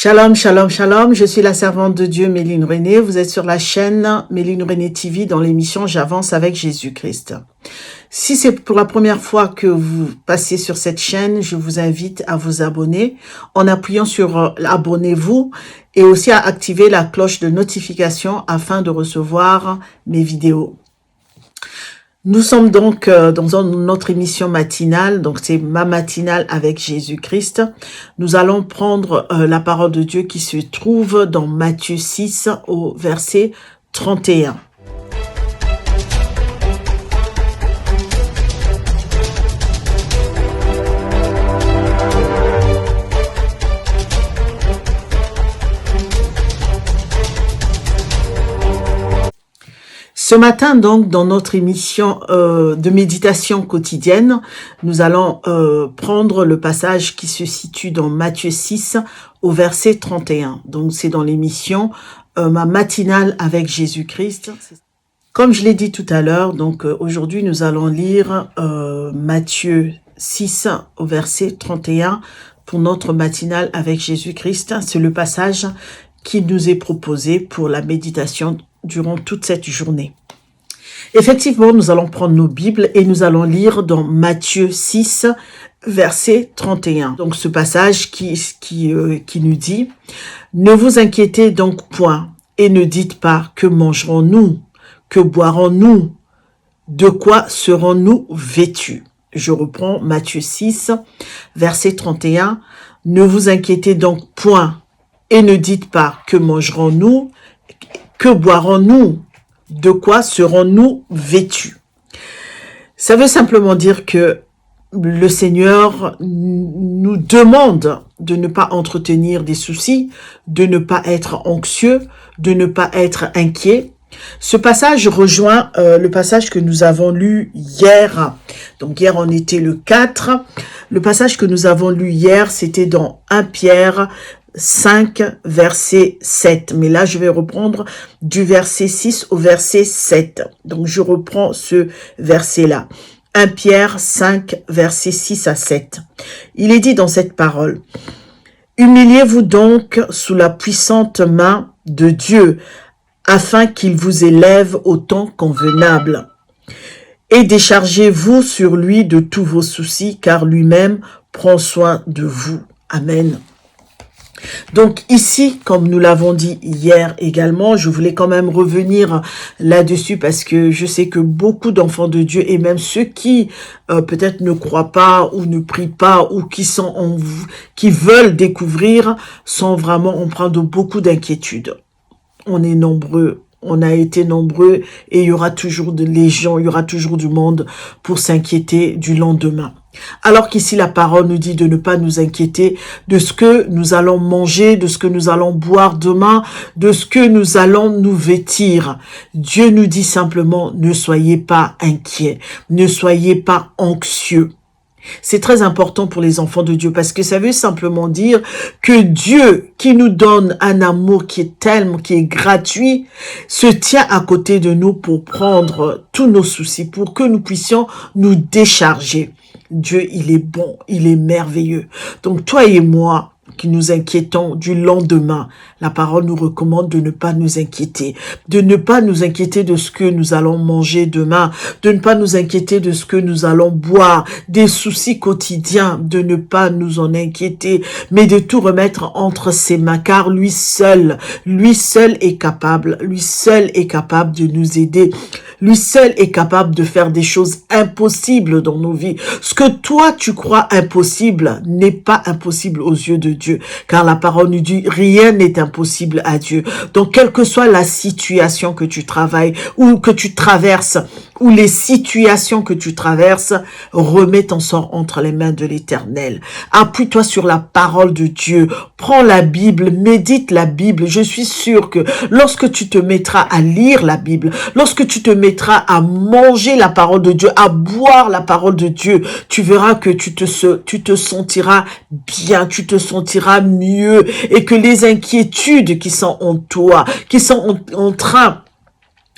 Shalom, shalom, shalom. Je suis la servante de Dieu, Méline René. Vous êtes sur la chaîne Méline René TV dans l'émission J'avance avec Jésus-Christ. Si c'est pour la première fois que vous passez sur cette chaîne, je vous invite à vous abonner en appuyant sur abonnez-vous et aussi à activer la cloche de notification afin de recevoir mes vidéos. Nous sommes donc dans notre émission matinale, donc c'est ma matinale avec Jésus-Christ. Nous allons prendre la parole de Dieu qui se trouve dans Matthieu 6 au verset 31. Ce matin, donc, dans notre émission de méditation quotidienne, nous allons prendre le passage qui se situe dans Matthieu 6 au verset 31. Donc, c'est dans l'émission ma matinale avec Jésus-Christ. Comme je l'ai dit tout à l'heure, donc aujourd'hui, nous allons lire Matthieu 6 au verset 31 pour notre matinale avec Jésus-Christ. C'est le passage qui nous est proposé pour la méditation durant toute cette journée. Effectivement, nous allons prendre nos Bibles et nous allons lire dans Matthieu 6, verset 31. Donc, ce passage qui nous dit « Ne vous inquiétez donc point et ne dites pas que mangerons-nous, que boirons-nous, de quoi serons-nous vêtus ?» Je reprends Matthieu 6, verset 31. « Ne vous inquiétez donc point et ne dites pas que mangerons-nous, que boirons-nous, de quoi serons-nous vêtus ?» Ça veut simplement dire que le Seigneur nous demande de ne pas entretenir des soucis, de ne pas être anxieux, de ne pas être inquiet. Ce passage rejoint le passage que nous avons lu hier. Donc hier, on était le 4. Le passage que nous avons lu hier, c'était dans 1 Pierre 5, verset 7. Mais là, je vais reprendre du verset 6 au verset 7. Donc, je reprends ce verset-là. 1 Pierre 5, verset 6 à 7. Il est dit dans cette parole, « Humiliez-vous donc sous la puissante main de Dieu, afin qu'il vous élève au temps convenable. Et déchargez-vous sur lui de tous vos soucis, car lui-même prend soin de vous. » Amen. Donc ici, comme nous l'avons dit hier également, je voulais quand même revenir là-dessus parce que je sais que beaucoup d'enfants de Dieu et même ceux qui peut-être ne croient pas ou ne prient pas ou qui veulent découvrir sont vraiment empreints de beaucoup d'inquiétudes. On est nombreux. On a été nombreux et il y aura toujours des légions, il y aura toujours du monde pour s'inquiéter du lendemain. Alors qu'ici la parole nous dit de ne pas nous inquiéter de ce que nous allons manger, de ce que nous allons boire demain, de ce que nous allons nous vêtir. Dieu nous dit simplement ne soyez pas inquiets, ne soyez pas anxieux. C'est très important pour les enfants de Dieu parce que ça veut simplement dire que Dieu qui nous donne un amour qui est tellement, qui est gratuit, se tient à côté de nous pour prendre tous nos soucis, pour que nous puissions nous décharger. Dieu, il est bon, il est merveilleux. Donc toi et moi, qui nous inquiétons du lendemain, la parole nous recommande de ne pas nous inquiéter, de ne pas nous inquiéter de ce que nous allons manger demain, de ne pas nous inquiéter de ce que nous allons boire, des soucis quotidiens, de ne pas nous en inquiéter, mais de tout remettre entre ses mains, car lui seul est capable de nous aider. Lui seul est capable de faire des choses impossibles dans nos vies. Ce que toi, tu crois impossible n'est pas impossible aux yeux de Dieu. Car la parole nous dit, rien n'est impossible à Dieu. Donc, quelle que soit la situation que tu travailles ou que tu traverses, ou les situations que tu traverses, remets ton sort entre les mains de l'Éternel. Appuie-toi sur la parole de Dieu. Prends la Bible, médite la Bible. Je suis sûre que lorsque tu te mettras à lire la Bible, lorsque tu te mettras à manger la parole de Dieu, à boire la parole de Dieu, tu verras que tu te sentiras bien, tu te sentiras mieux et que les inquiétudes qui sont en toi, qui sont en train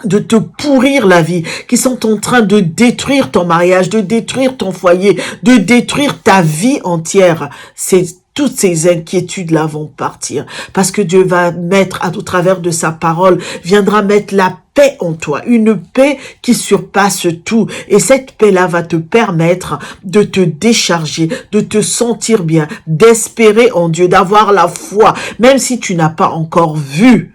de te pourrir la vie, qui sont en train de détruire ton mariage, de détruire ton foyer, de détruire ta vie entière, ces toutes ces inquiétudes-là vont partir. Parce que Dieu va mettre, au travers de sa parole, viendra mettre la paix en toi, une paix qui surpasse tout. Et cette paix-là va te permettre de te décharger, de te sentir bien, d'espérer en Dieu, d'avoir la foi, même si tu n'as pas encore vu.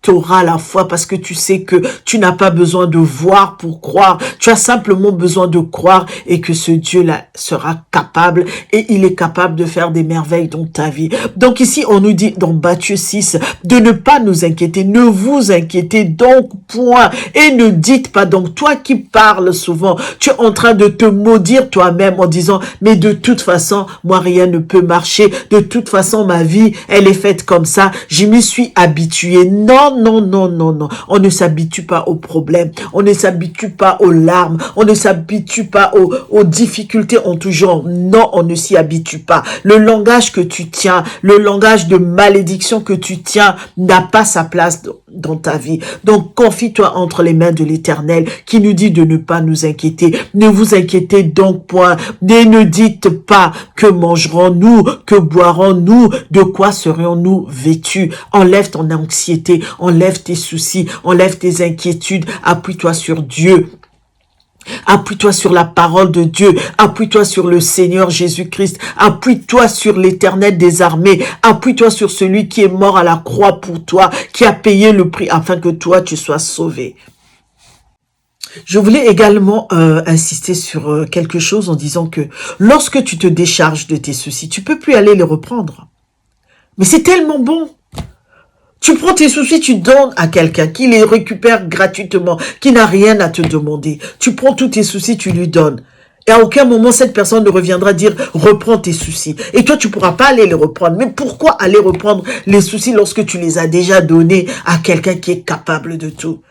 Tu auras la foi parce que tu sais que tu n'as pas besoin de voir pour croire. Tu as simplement besoin de croire et que ce Dieu-là sera capable et il est capable de faire des merveilles dans ta vie. Donc ici, on nous dit dans Matthieu 6 de ne pas nous inquiéter. Ne vous inquiétez donc point et ne dites pas. Donc toi qui parles souvent, tu es en train de te maudire toi-même en disant mais de toute façon, moi rien ne peut marcher. De toute façon, ma vie, elle est faite comme ça. Je m'y suis habitué. Non, non, non, non, non. On ne s'habitue pas aux problèmes. On ne s'habitue pas aux larmes. On ne s'habitue pas aux difficultés en tout genre. Non, on ne s'y habitue pas. Le langage que tu tiens, le langage de malédiction que tu tiens n'a pas sa place dans ta vie. Donc, confie-toi entre les mains de l'Éternel qui nous dit de ne pas nous inquiéter. Ne vous inquiétez donc point. Ne dites pas que mangerons-nous, que boirons-nous, de quoi serions-nous vêtus. Enlève ton anxiété, enlève tes soucis, enlève tes inquiétudes. Appuie-toi sur Dieu. Appuie-toi sur la parole de Dieu, appuie-toi sur le Seigneur Jésus-Christ, appuie-toi sur l'Éternel des armées, appuie-toi sur celui qui est mort à la croix pour toi, qui a payé le prix afin que toi tu sois sauvé. Je voulais également insister sur quelque chose en disant que lorsque tu te décharges de tes soucis, tu peux plus aller les reprendre. Mais c'est tellement bon. Tu prends tes soucis, tu donnes à quelqu'un qui les récupère gratuitement, qui n'a rien à te demander. Tu prends tous tes soucis, tu lui donnes. Et à aucun moment, cette personne ne reviendra dire « reprends tes soucis ». Et toi, tu ne pourras pas aller les reprendre. Mais pourquoi aller reprendre les soucis lorsque tu les as déjà donnés à quelqu'un qui est capable de tout?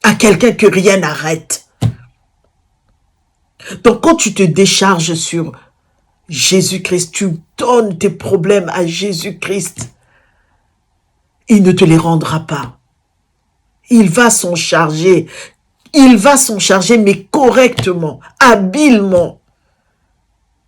À quelqu'un que rien n'arrête. Donc, quand tu te décharges sur Jésus-Christ, tu donnes tes problèmes à Jésus-Christ, il ne te les rendra pas. Il va s'en charger. Il va s'en charger, mais correctement, habilement.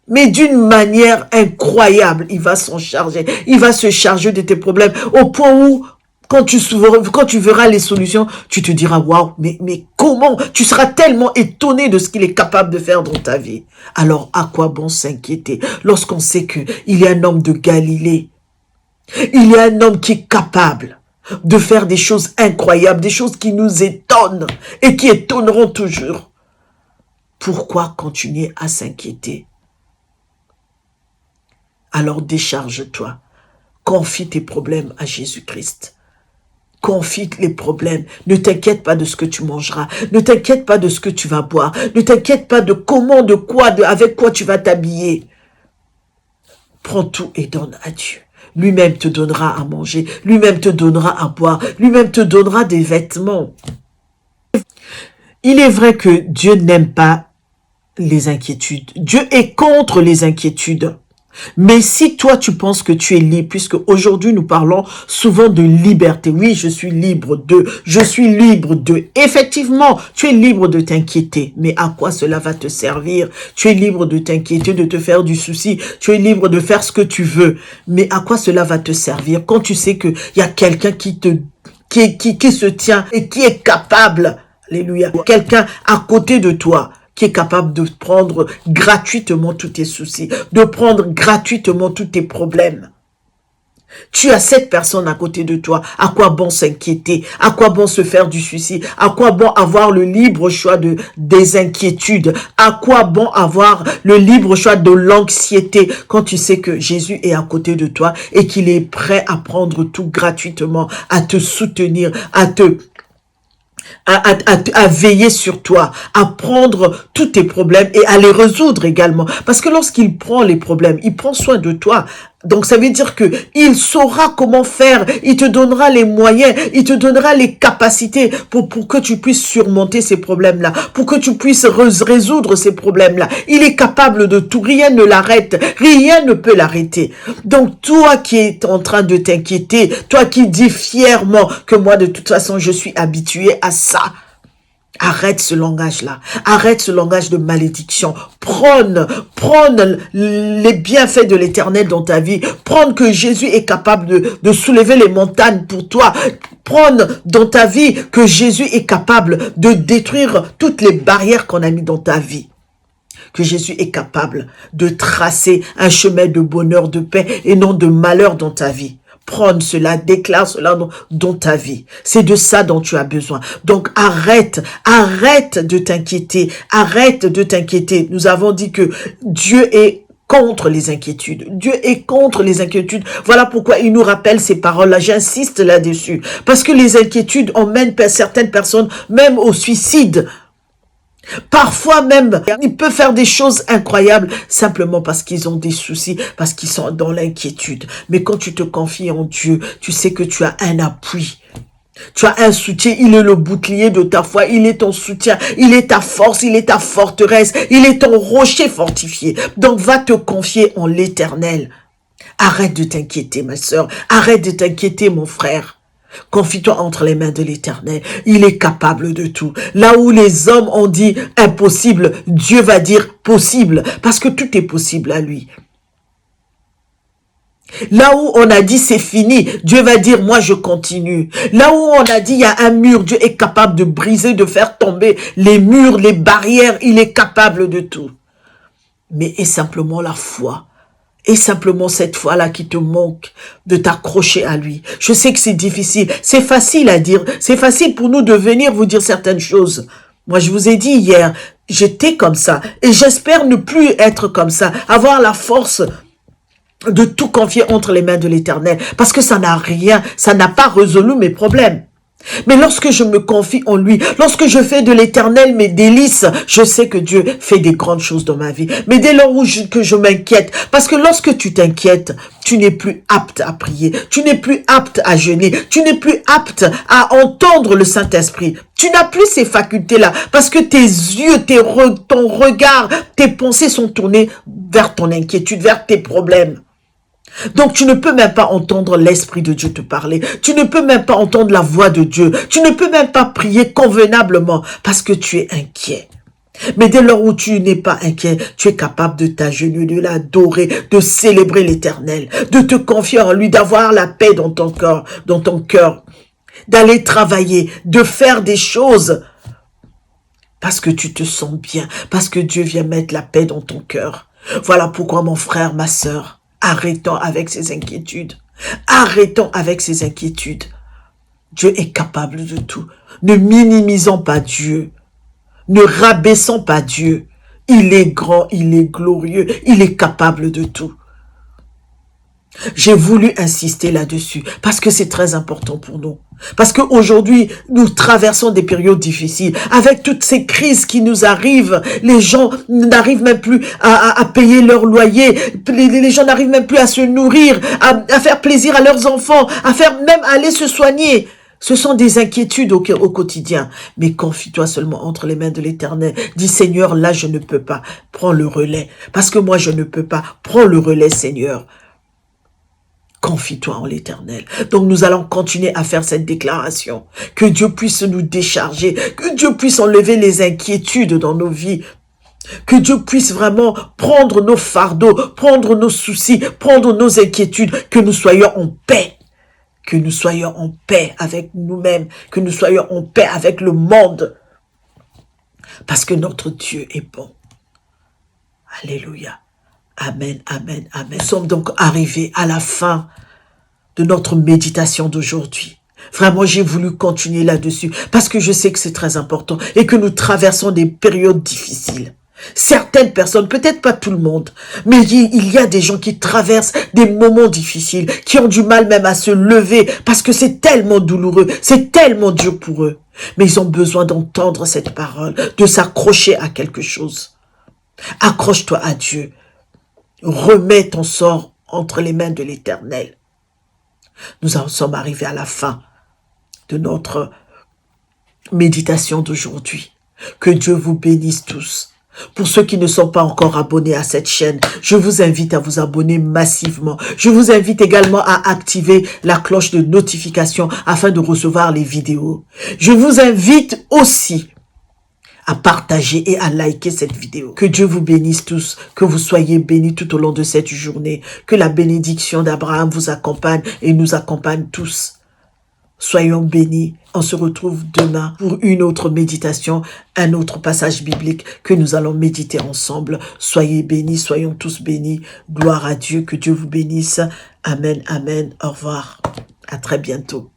Mais d'une manière incroyable, il va s'en charger. Il va se charger de tes problèmes au point où, quand tu verras les solutions, tu te diras, waouh, mais comment? Tu seras tellement étonné de ce qu'il est capable de faire dans ta vie. Alors, à quoi bon s'inquiéter lorsqu'on sait qu'il y a un homme de Galilée? Il y a un homme qui est capable de faire des choses incroyables, des choses qui nous étonnent et qui étonneront toujours. Pourquoi continuer à s'inquiéter? Alors décharge-toi. Confie tes problèmes à Jésus-Christ. Confie les problèmes. Ne t'inquiète pas de ce que tu mangeras. Ne t'inquiète pas de ce que tu vas boire. Ne t'inquiète pas de comment, de quoi, avec quoi tu vas t'habiller. Prends tout et donne à Dieu. Lui-même te donnera à manger, lui-même te donnera à boire, lui-même te donnera des vêtements. Il est vrai que Dieu n'aime pas les inquiétudes. Dieu est contre les inquiétudes. Mais si toi tu penses que tu es libre, puisque aujourd'hui nous parlons souvent de liberté. Oui, je suis libre de, je suis libre de. Effectivement, tu es libre de t'inquiéter. Mais à quoi cela va te servir? Tu es libre de t'inquiéter, de te faire du souci. Tu es libre de faire ce que tu veux. Mais à quoi cela va te servir quand tu sais qu'il y a quelqu'un qui se tient et qui est capable, alléluia, quelqu'un à côté de toi, qui est capable de prendre gratuitement tous tes soucis, de prendre gratuitement tous tes problèmes. Tu as cette personne à côté de toi. À quoi bon s'inquiéter? À quoi bon se faire du souci? À quoi bon avoir le libre choix des inquiétudes? À quoi bon avoir le libre choix de l'anxiété quand tu sais que Jésus est à côté de toi et qu'il est prêt à prendre tout gratuitement, à te soutenir, à veiller sur toi, à prendre tous tes problèmes et à les résoudre également. Parce que lorsqu'il prend les problèmes, il prend soin de toi. Donc ça veut dire que il saura comment faire, il te donnera les moyens, il te donnera les capacités pour que tu puisses surmonter ces problèmes-là, pour que tu puisses résoudre ces problèmes-là. Il est capable de tout, rien ne l'arrête, rien ne peut l'arrêter. Donc toi qui es en train de t'inquiéter, toi qui dis fièrement que moi de toute façon je suis habitué à ça, Arrête ce langage-là. Arrête ce langage de malédiction. Prône les bienfaits de l'Éternel dans ta vie. Prône que Jésus est capable de soulever les montagnes pour toi. Prône dans ta vie que Jésus est capable de détruire toutes les barrières qu'on a mis dans ta vie. Que Jésus est capable de tracer un chemin de bonheur, de paix et non de malheur dans ta vie. Prône cela, déclare cela dans ta vie. C'est de ça dont tu as besoin. Donc arrête de t'inquiéter, arrête de t'inquiéter. Nous avons dit que Dieu est contre les inquiétudes. Dieu est contre les inquiétudes. Voilà pourquoi il nous rappelle ces paroles-là. J'insiste là-dessus. Parce que les inquiétudes emmènent certaines personnes même au suicide. Parfois même, ils peuvent faire des choses incroyables simplement parce qu'ils ont des soucis, parce qu'ils sont dans l'inquiétude. Mais quand tu te confies en Dieu, tu sais que tu as un appui. Tu as un soutien, il est le bouclier de ta foi, il est ton soutien, il est ta force, il est ta forteresse, il est ton rocher fortifié. Donc va te confier en l'Éternel. Arrête de t'inquiéter, ma sœur, arrête de t'inquiéter, mon frère. Confie-toi entre les mains de l'Éternel. Il est capable de tout. Là où les hommes ont dit impossible, Dieu va dire possible. Parce que tout est possible à lui. Là où on a dit c'est fini, Dieu va dire moi je continue. Là où on a dit il y a un mur, Dieu est capable de briser, de faire tomber les murs, les barrières. Il est capable de tout. Mais est simplement la foi. Et simplement cette foi-là qui te manque de t'accrocher à lui. Je sais que c'est difficile. C'est facile à dire. C'est facile pour nous de venir vous dire certaines choses. Moi, je vous ai dit hier, j'étais comme ça. Et j'espère ne plus être comme ça. Avoir la force de tout confier entre les mains de l'Éternel. Parce que ça n'a rien, ça n'a pas résolu mes problèmes. Mais lorsque je me confie en lui, lorsque je fais de l'Éternel mes délices, je sais que Dieu fait des grandes choses dans ma vie. Mais dès lors que je m'inquiète, parce que lorsque tu t'inquiètes, tu n'es plus apte à prier, tu n'es plus apte à jeûner, tu n'es plus apte à entendre le Saint-Esprit. Tu n'as plus ces facultés-là, parce que tes yeux, ton regard, tes pensées sont tournées vers ton inquiétude, vers tes problèmes. Donc tu ne peux même pas entendre l'Esprit de Dieu te parler. Tu ne peux même pas entendre la voix de Dieu. Tu ne peux même pas prier convenablement parce que tu es inquiet. Mais dès lors où tu n'es pas inquiet, tu es capable de t'agenouiller, de l'adorer, de célébrer l'Éternel, de te confier en lui, d'avoir la paix dans ton cœur, d'aller travailler, de faire des choses parce que tu te sens bien, parce que Dieu vient mettre la paix dans ton cœur. Voilà pourquoi mon frère, ma sœur, arrêtons avec ces inquiétudes. Arrêtons avec ces inquiétudes. Dieu est capable de tout. Ne minimisons pas Dieu. Ne rabaissons pas Dieu. Il est grand, il est glorieux, il est capable de tout. J'ai voulu insister là-dessus parce que c'est très important pour nous. Parce qu'aujourd'hui, nous traversons des périodes difficiles. Avec toutes ces crises qui nous arrivent, les gens n'arrivent même plus à payer leur loyer. Les gens n'arrivent même plus à se nourrir, à faire plaisir à leurs enfants, même aller se soigner. Ce sont des inquiétudes au quotidien. Mais confie-toi seulement entre les mains de l'Éternel. Dis Seigneur, là je ne peux pas. Prends le relais. Parce que moi je ne peux pas. Prends le relais Seigneur. Confie-toi en l'Éternel. Donc nous allons continuer à faire cette déclaration. Que Dieu puisse nous décharger. Que Dieu puisse enlever les inquiétudes dans nos vies. Que Dieu puisse vraiment prendre nos fardeaux, prendre nos soucis, prendre nos inquiétudes. Que nous soyons en paix. Que nous soyons en paix avec nous-mêmes. Que nous soyons en paix avec le monde. Parce que notre Dieu est bon. Alléluia. Amen, amen, amen. Nous sommes donc arrivés à la fin de notre méditation d'aujourd'hui. Vraiment, j'ai voulu continuer là-dessus parce que je sais que c'est très important et que nous traversons des périodes difficiles. Certaines personnes, peut-être pas tout le monde, mais il y a des gens qui traversent des moments difficiles, qui ont du mal même à se lever parce que c'est tellement douloureux, c'est tellement dur pour eux. Mais ils ont besoin d'entendre cette parole, de s'accrocher à quelque chose. Accroche-toi à Dieu. Remets ton sort entre les mains de l'Éternel. Nous en sommes arrivés à la fin de notre méditation d'aujourd'hui. Que Dieu vous bénisse tous. Pour ceux qui ne sont pas encore abonnés à cette chaîne, je vous invite à vous abonner massivement. Je vous invite également à activer la cloche de notification afin de recevoir les vidéos. Je vous invite aussi à partager et à liker cette vidéo. Que Dieu vous bénisse tous, que vous soyez bénis tout au long de cette journée, que la bénédiction d'Abraham vous accompagne et nous accompagne tous. Soyons bénis. On se retrouve demain pour une autre méditation, un autre passage biblique que nous allons méditer ensemble. Soyez bénis, soyons tous bénis. Gloire à Dieu, que Dieu vous bénisse. Amen, amen. Au revoir. À très bientôt.